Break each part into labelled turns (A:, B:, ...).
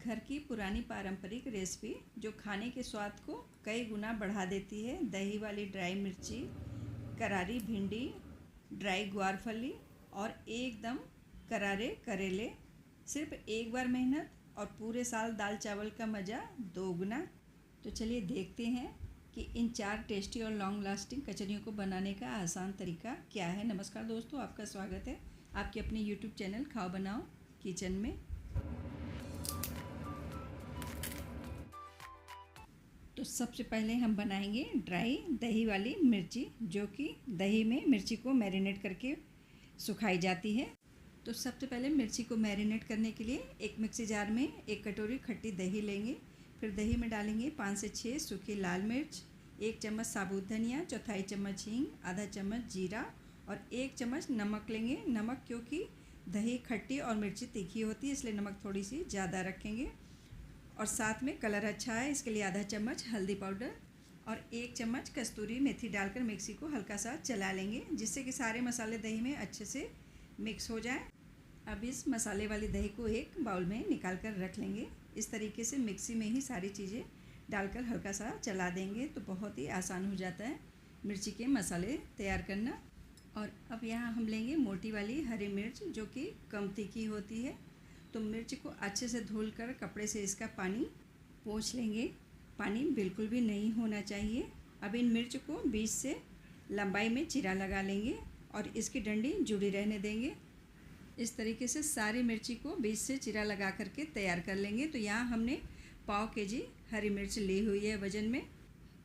A: घर की पुरानी पारंपरिक रेसिपी जो खाने के स्वाद को कई गुना बढ़ा देती है। दही वाली ड्राई मिर्ची, करारी भिंडी, ड्राई ग्वारफली और एकदम करारे करेले। सिर्फ एक बार मेहनत और पूरे साल दाल चावल का मज़ा दोगुना। तो चलिए देखते हैं कि इन 4 टेस्टी और लॉन्ग लास्टिंग कचरियों को बनाने का आसान तरीका क्या है। नमस्कार दोस्तों, आपका स्वागत है आपके अपने YouTube चैनल खाओ बनाओ किचन में। तो सबसे पहले हम बनाएंगे ड्राई दही वाली मिर्ची, जो कि दही में मिर्ची को मैरिनेट करके सुखाई जाती है। तो सबसे पहले मिर्ची को मैरिनेट करने के लिए एक मिक्सी जार में 1 कटोरी खट्टी दही लेंगे। फिर दही में डालेंगे 5 से 6 सूखी लाल मिर्च, 1 चम्मच साबुत धनिया, चौथाई चम्मच हींग, आधा चम्मच जीरा और 1 चम्मच नमक लेंगे। नमक क्योंकि दही खट्टी और मिर्ची तीखी होती है, इसलिए नमक थोड़ी सी ज़्यादा रखेंगे। और साथ में कलर अच्छा है इसके लिए आधा चम्मच हल्दी पाउडर और 1 चम्मच कस्तूरी मेथी डालकर मिक्सी को हल्का सा चला लेंगे, जिससे कि सारे मसाले दही में अच्छे से मिक्स हो जाए। अब इस मसाले वाली दही को एक बाउल में निकाल कर रख लेंगे। इस तरीके से मिक्सी में ही सारी चीज़ें डालकर हल्का सा चला देंगे तो बहुत ही आसान हो जाता है मिर्ची के मसाले तैयार करना। और अब यहाँ हम लेंगे मोटी वाली हरी मिर्च, जो कि कम तीखी होती है। तो मिर्च को अच्छे से धुलकर कपड़े से इसका पानी पोंछ लेंगे। पानी बिल्कुल भी नहीं होना चाहिए। अब इन मिर्च को बीच से लंबाई में चीरा लगा लेंगे और इसकी डंडी जुड़ी रहने देंगे। इस तरीके से सारी मिर्ची को बीच से चीरा लगा करके तैयार कर लेंगे। तो यहाँ हमने पाव केजी हरी मिर्च ली हुई है वज़न में।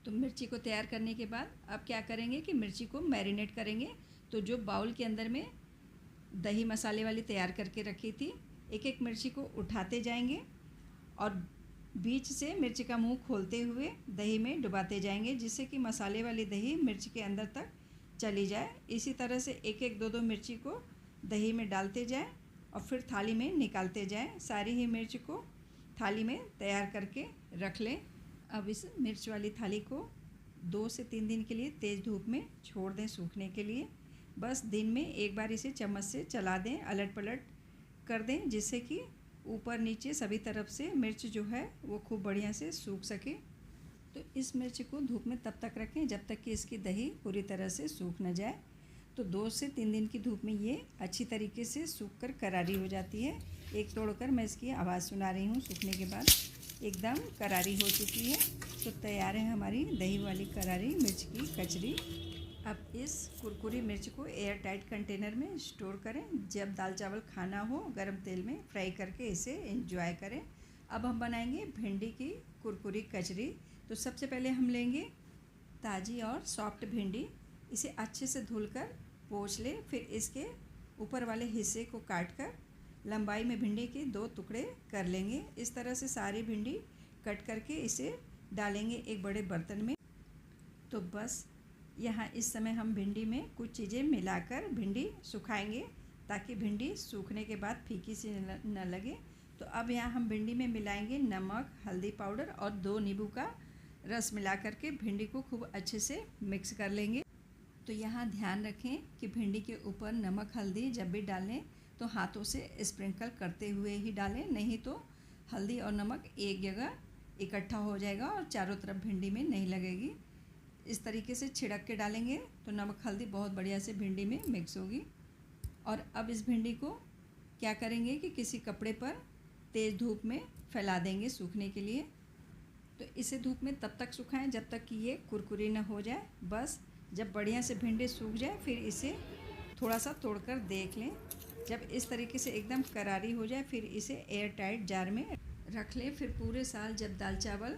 A: तो मिर्ची को तैयार करने के बाद अब क्या करेंगे कि मिर्ची को मैरिनेट करेंगे। तो जो बाउल के अंदर में दही मसाले वाली तैयार करके रखी थी, एक एक मिर्ची को उठाते जाएंगे और बीच से मिर्ची का मुंह खोलते हुए दही में डुबाते जाएंगे, जिससे कि मसाले वाली दही मिर्च के अंदर तक चली जाए। इसी तरह से एक एक दो मिर्ची को दही में डालते जाएं और फिर थाली में निकालते जाएं। सारी ही मिर्च को थाली में तैयार करके रख लें। अब इस मिर्च वाली थाली को 2 से 3 दिन के लिए तेज़ धूप में छोड़ दें सूखने के लिए। बस दिन में एक बार इसे चम्मच से चला दें, अलट पलट कर दें, जिससे कि ऊपर नीचे सभी तरफ से मिर्च जो है वो खूब बढ़िया से सूख सके। तो इस मिर्च को धूप में तब तक रखें जब तक कि इसकी दही पूरी तरह से सूख न जाए। तो 2 से 3 दिन की धूप में ये अच्छी तरीके से सूख कर करारी हो जाती है। एक तोड़कर मैं इसकी आवाज़ सुना रही हूँ। सूखने के बाद एकदम करारी हो चुकी है। तो तैयार है हमारी दही वाली करारी मिर्च की कचरी। अब इस कुरकुरी मिर्च को एयर टाइट कंटेनर में स्टोर करें। जब दाल चावल खाना हो, गरम तेल में फ्राई करके इसे एंजॉय करें। अब हम बनाएंगे भिंडी की कुरकुरी कचरी। तो सबसे पहले हम लेंगे ताज़ी और सॉफ्ट भिंडी। इसे अच्छे से धुलकर पोंछ लें। फिर इसके ऊपर वाले हिस्से को काटकर लंबाई में भिंडी के 2 टुकड़े कर लेंगे। इस तरह से सारी भिंडी कट करके इसे डालेंगे एक बड़े बर्तन में। तो बस यहाँ इस समय हम भिंडी में कुछ चीज़ें मिलाकर भिंडी सुखाएंगे, ताकि भिंडी सूखने के बाद फीकी सी न लगे। तो अब यहाँ हम भिंडी में मिलाएंगे नमक, हल्दी पाउडर और 2 नींबू का रस मिला करके भिंडी को खूब अच्छे से मिक्स कर लेंगे। तो यहाँ ध्यान रखें कि भिंडी के ऊपर नमक हल्दी जब भी डालें तो हाथों से स्प्रिंकल करते हुए ही डालें, नहीं तो हल्दी और नमक एक जगह इकट्ठा हो जाएगा और चारों तरफ भिंडी में नहीं लगेगी। इस तरीके से छिड़क के डालेंगे तो नमक हल्दी बहुत बढ़िया से भिंडी में मिक्स होगी। और अब इस भिंडी को क्या करेंगे कि किसी कपड़े पर तेज़ धूप में फैला देंगे सूखने के लिए। तो इसे धूप में तब तक सुखाएं जब तक कि ये कुरकुरी ना हो जाए। बस जब बढ़िया से भिंडी सूख जाए फिर इसे थोड़ा सा तोड़कर देख लें। जब इस तरीके से एकदम करारी हो जाए फिर इसे एयर टाइट जार में रख लें। फिर पूरे साल जब दाल चावल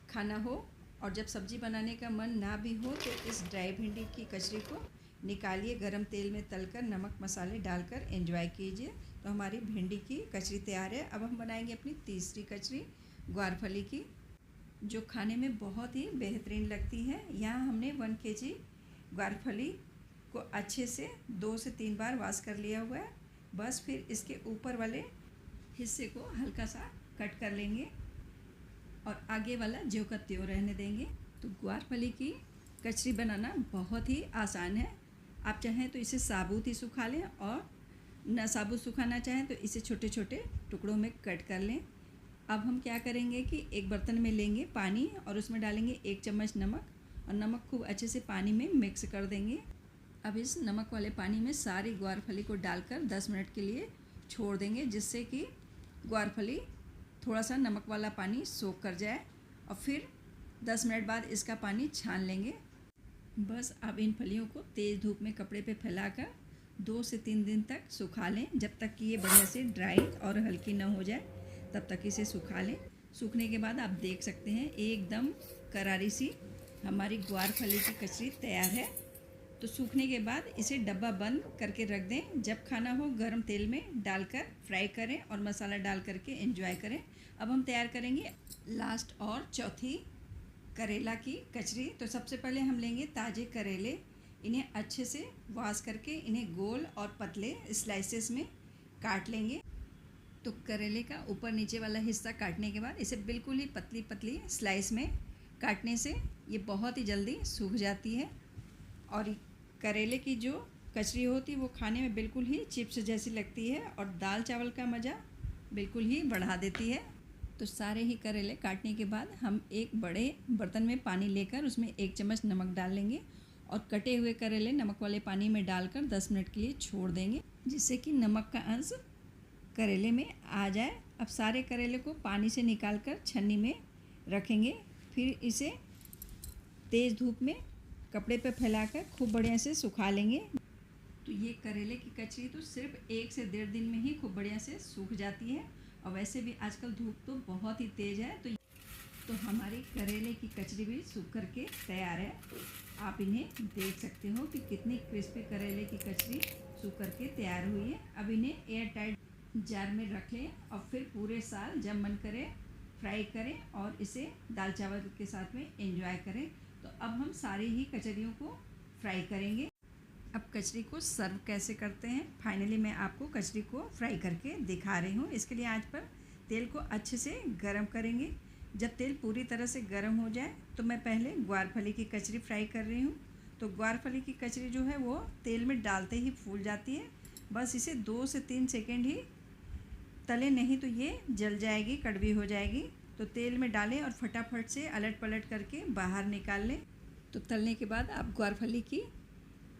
A: खाना हो और जब सब्ज़ी बनाने का मन ना भी हो तो इस ड्राई भिंडी की कचरी को निकालिए, गरम तेल में तलकर नमक मसाले डालकर एंजॉय कीजिए। तो हमारी भिंडी की कचरी तैयार है। अब हम बनाएंगे अपनी तीसरी कचरी ग्वारफली की, जो खाने में बहुत ही बेहतरीन लगती है। यहाँ हमने 1 केजी ग्वारफली को अच्छे से 2 से 3 बार वॉश कर लिया हुआ है। बस फिर इसके ऊपर वाले हिस्से को हल्का सा कट कर लेंगे और आगे वाला ज्यों का त्यों रहने देंगे। तो ग्वारफली की कचरी बनाना बहुत ही आसान है। आप चाहें तो इसे साबुत ही सुखा लें और न साबुत सुखाना चाहें तो इसे छोटे छोटे टुकड़ों में कट कर लें। अब हम क्या करेंगे कि एक बर्तन में लेंगे पानी और उसमें डालेंगे 1 चम्मच नमक और नमक खूब अच्छे से पानी में मिक्स कर देंगे। अब इस नमक वाले पानी में सारी ग्वारफली को डालकर 10 मिनट के लिए छोड़ देंगे, जिससे कि ग्वारफली थोड़ा सा नमक वाला पानी सोख कर जाए और फिर 10 मिनट बाद इसका पानी छान लेंगे। बस अब इन फलियों को तेज़ धूप में कपड़े पे फैलाकर 2 से 3 दिन तक सुखा लें, जब तक कि ये बढ़िया से ड्राई और हल्की ना हो जाए तब तक इसे सुखा लें। सूखने के बाद आप देख सकते हैं एकदम करारी सी हमारी ग्वारफली की कचरी तैयार है। तो सूखने के बाद इसे डब्बा बंद करके रख दें। जब खाना हो गर्म तेल में डालकर फ्राई करें और मसाला डाल करके एंजॉय करें। अब हम तैयार करेंगे लास्ट और चौथी करेला की कचरी। तो सबसे पहले हम लेंगे ताज़े करेले, इन्हें अच्छे से वॉश करके इन्हें गोल और पतले स्लाइसेस में काट लेंगे। तो करेले का ऊपर नीचे वाला हिस्सा काटने के बाद इसे बिल्कुल ही पतली पतली स्लाइस में काटने से ये बहुत ही जल्दी सूख जाती है और करेले की जो कचरी होती है वो खाने में बिल्कुल ही चिप्स जैसी लगती है और दाल चावल का मज़ा बिल्कुल ही बढ़ा देती है। तो सारे ही करेले काटने के बाद हम एक बड़े बर्तन में पानी लेकर उसमें 1 चम्मच नमक डाल लेंगे और कटे हुए करेले नमक वाले पानी में डालकर 10 मिनट के लिए छोड़ देंगे, जिससे कि नमक का अंश करेले में आ जाए। अब सारे करेले को पानी से निकालकर छन्नी में रखेंगे, फिर इसे तेज़ धूप में कपड़े पर फैलाकर खूब बढ़िया से सुखा लेंगे। तो ये करेले की कचरी तो सिर्फ 1 से 1.5 दिन में ही खूब बढ़िया से सूख जाती है और वैसे भी आजकल धूप तो बहुत ही तेज़ है। तो हमारी करेले की कचरी भी सूख करके तैयार है। आप इन्हें देख सकते हो कि कितनी क्रिस्पी करेले की कचरी सूख करके तैयार हुई है। अब इन्हें एयर टाइट जार में रख लें और फिर पूरे साल जब मन करे फ्राई करें और इसे दाल चावल के साथ में एंजॉय करें। तो अब हम सारी ही कचरियों को फ्राई करेंगे। अब कचरी को सर्व कैसे करते हैं, फाइनली मैं आपको कचरी को फ्राई करके दिखा रही हूँ। इसके लिए आंच पर तेल को अच्छे से गरम करेंगे। जब तेल पूरी तरह से गरम हो जाए तो मैं पहले ग्वारफली की कचरी फ्राई कर रही हूँ। तो ग्वारफली की कचरी जो है वो तेल में डालते ही फूल जाती है। बस इसे 2 से 3 सेकेंड ही तले, नहीं तो ये जल जाएगी, कड़वी हो जाएगी। तो तेल में डालें और फटाफट से अलट पलट करके बाहर निकाल लें। तो तलने के बाद आप ग्वारफली की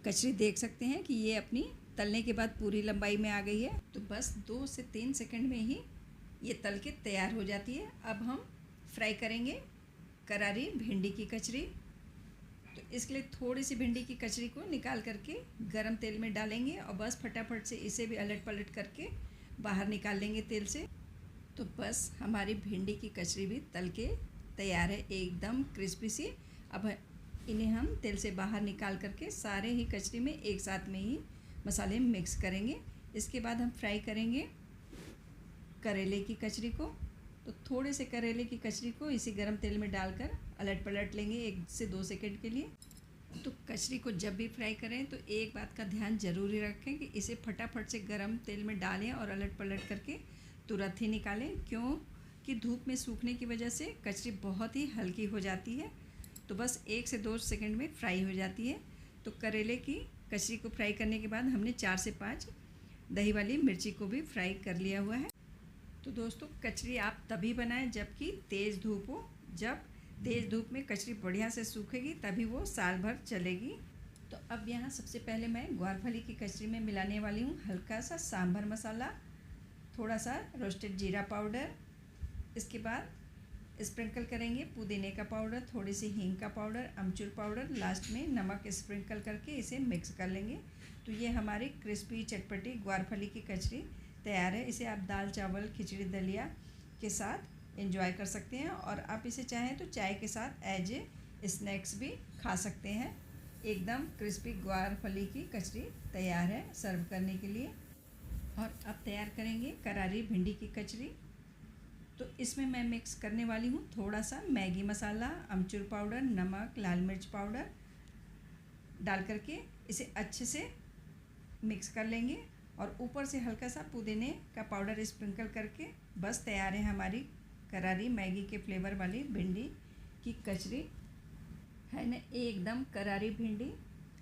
A: कचरी देख सकते हैं कि ये अपनी तलने के बाद पूरी लंबाई में आ गई है। तो बस 2 से 3 सेकंड में ही ये तल के तैयार हो जाती है। अब हम फ्राई करेंगे करारी भिंडी की कचरी। तो इसके लिए थोड़ी सी भिंडी की कचरी को निकाल करके गरम तेल में डालेंगे और बस फटाफट से इसे भी अलट पलट करके बाहर निकाल लेंगे तेल से। तो बस हमारी भिंडी की कचरी भी तल के तैयार है, एकदम क्रिस्पी सी। अब इन्हें हम तेल से बाहर निकाल करके सारे ही कचरी में एक साथ में ही मसाले मिक्स करेंगे। इसके बाद हम फ्राई करेंगे करेले की कचरी को। तो थोड़े से करेले की कचरी को इसी गरम तेल में डालकर अलट पलट लेंगे 1 से 2 सेकंड के लिए। तो कचरी को जब भी फ्राई करें तो एक बात का ध्यान ज़रूरी रखें कि इसे फटाफट से गरम तेल में डालें और अलट पलट करके तुरंत ही निकालें, क्योंकि धूप में सूखने की वजह से कचरी बहुत ही हल्की हो जाती है। तो बस 1 से 2 सेकंड में फ्राई हो जाती है। तो करेले की कचरी को फ्राई करने के बाद हमने 4 से 5 दही वाली मिर्ची को भी फ्राई कर लिया हुआ है। तो दोस्तों कचरी आप तभी बनाएं जबकि तेज़ धूप हो। जब तेज़ धूप में कचरी बढ़िया से सूखेगी तभी वो साल भर चलेगी। तो अब यहाँ सबसे पहले मैं ग्वारफली की कचरी में मिलाने वाली हूँ हल्का सा सांभर मसाला, थोड़ा सा रोस्टेड जीरा पाउडर। इसके बाद स्प्रिंकल करेंगे पुदीने का पाउडर, थोड़ी सी हींग का पाउडर, अमचूर पाउडर, लास्ट में नमक स्प्रिंकल करके इसे मिक्स कर लेंगे। तो ये हमारी क्रिस्पी चटपटी ग्वारफली की कचरी तैयार है। इसे आप दाल चावल खिचड़ी दलिया के साथ एंजॉय कर सकते हैं और आप इसे चाहें तो चाय के साथ एज ए स्नैक्स भी खा सकते हैं। एकदम क्रिस्पी ग्वारफली की कचरी तैयार है सर्व करने के लिए। और अब तैयार करेंगे करारी भिंडी की कचरी। तो इसमें मैं मिक्स करने वाली हूँ थोड़ा सा मैगी मसाला, अमचूर पाउडर, नमक, लाल मिर्च पाउडर डाल करके इसे अच्छे से मिक्स कर लेंगे और ऊपर से हल्का सा पुदीने का पाउडर स्प्रिंकल करके बस तैयार है हमारी करारी मैगी के फ्लेवर वाली भिंडी की कचरी। है ना एकदम करारी भिंडी।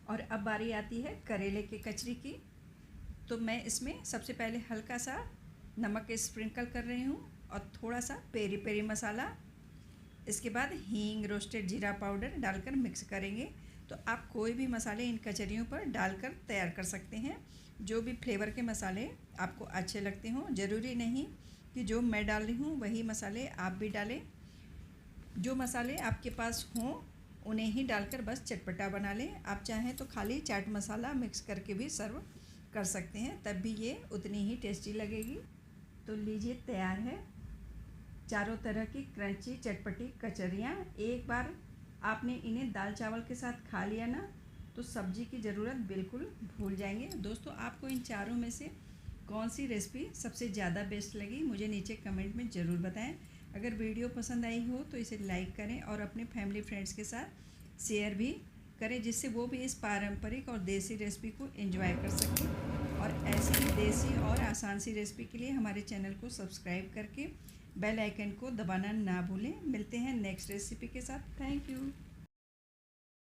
A: और अब बारी आती है करेले की कचरी की। तो मैं इसमें सबसे पहले हल्का सा नमक स्प्रिंकल कर रही हूँ और थोड़ा सा पेरी पेरी मसाला, इसके बाद हींग, रोस्टेड जीरा पाउडर डालकर मिक्स करेंगे। तो आप कोई भी मसाले इन कचरियों पर डालकर तैयार कर सकते हैं, जो भी फ्लेवर के मसाले आपको अच्छे लगते हों। ज़रूरी नहीं कि जो मैं डाल रही हूँ वही मसाले आप भी डालें। जो मसाले आपके पास हों उन्हें ही डालकर बस चटपटा बना लें। आप चाहें तो खाली चाट मसाला मिक्स करके भी सर्व कर सकते हैं, तब भी ये उतनी ही टेस्टी लगेगी। तो लीजिए, तैयार है चारों तरह की क्रंची चटपटी कचरियाँ। एक बार आपने इन्हें दाल चावल के साथ खा लिया ना, तो सब्जी की ज़रूरत बिल्कुल भूल जाएंगे। दोस्तों, आपको इन चारों में से कौन सी रेसिपी सबसे ज़्यादा बेस्ट लगी, मुझे नीचे कमेंट में ज़रूर बताएं। अगर वीडियो पसंद आई हो तो इसे लाइक करें और अपने फैमिली फ्रेंड्स के साथ शेयर भी करें, जिससे वो भी इस पारंपरिक और देसी रेसिपी को एंजॉय कर सकें। और ऐसी ही देसी और आसान सी रेसिपी के लिए हमारे चैनल को सब्सक्राइब करके बेल आइकन को दबाना ना भूलें। मिलते हैं नेक्स्ट रेसिपी के साथ। Thank you.